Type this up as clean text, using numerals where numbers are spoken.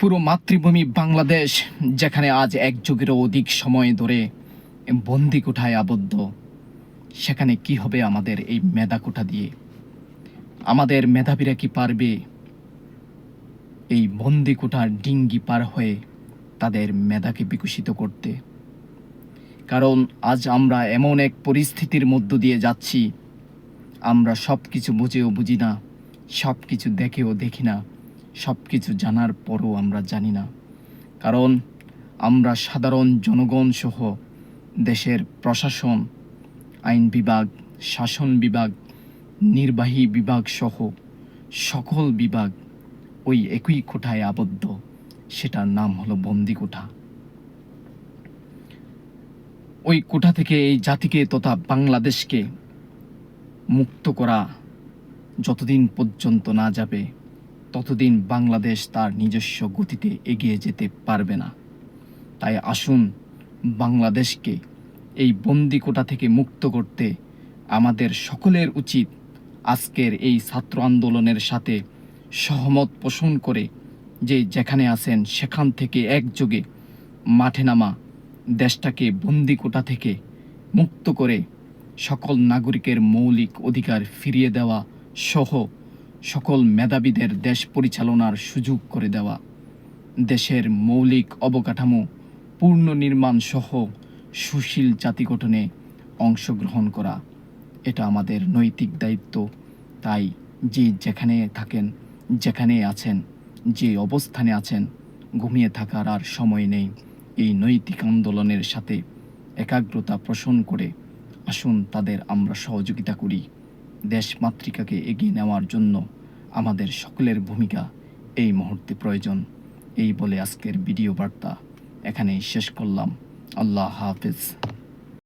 পুরো মাতৃভূমি বাংলাদেশ, যেখানে আজ এক যুগেরও অধিক সময় ধরে বন্দি কোঠায় আবদ্ধ, সেখানে কি হবে আমাদের এই মেধা কোঠা দিয়ে? আমাদের মেধাবীরা কি পারবে এই বন্দি কোঠার ডিঙ্গি পার হয়ে তাদের মেধাকে বিকশিত করতে? কারণ আজ আমরা এমন এক পরিস্থিতির মধ্য দিয়ে যাচ্ছি, আমরা সব কিছু বুঝেও বুঝি না, সব কিছু দেখেও দেখি না, সব কিছু জানার পরও আমরা জানি না। কারণ আমরা সাধারণ জনগণ সহ দেশের প্রশাসন, আইন বিভাগ, শাসন বিভাগ, নির্বাহী বিভাগ সহ সকল বিভাগ ওই একই কোঠায় আবদ্ধ। সেটার নাম হলো বন্দি কোঠা। ওই কোঠা থেকে এই জাতিকে তথা বাংলাদেশকে মুক্ত করা যতদিন পর্যন্ত না যাবে, ততদিন বাংলাদেশ তার নিজস্ব গতিতে এগিয়ে যেতে পারবে না। তাই আসুন, বাংলাদেশকে এই বন্দি কোঠা থেকে মুক্ত করতে আমাদের সকলের উচিত আজকের এই ছাত্র আন্দোলনের সাথে সহমত পোষণ করে যে যেখানে আছেন সেখান থেকে একযোগে মাঠে নামা, দেশটাকে বন্দি কোঠা থেকে মুক্ত করে সকল নাগরিকের মৌলিক অধিকার ফিরিয়ে দেওয়া সহ সকল মেধাবীদের দেশ পরিচালনার সুযোগ করে দেওয়া, দেশের মৌলিক অবকাঠামো পুনর্নির্মাণ সহ সুশীল জাতি গঠনে অংশগ্রহণ করা, এটা আমাদের নৈতিক দায়িত্ব। তাই যে যেখানে থাকেন, যেখানে আছেন, যে অবস্থানে আছেন, ঘুমিয়ে থাকার আর সময় নেই। এই নৈতিক আন্দোলনের সাথে একাগ্রতা পোষণ করে আসুন তাদের আমরা সহযোগিতা করি। দেশ মাতৃকাকে এগিয়ে নেওয়ার জন্য আমাদের সকলের ভূমিকা এই মুহূর্তে প্রয়োজন। এই বলে আজকের ভিডিও বার্তা এখানেই শেষ করলাম। আল্লাহ হাফেজ।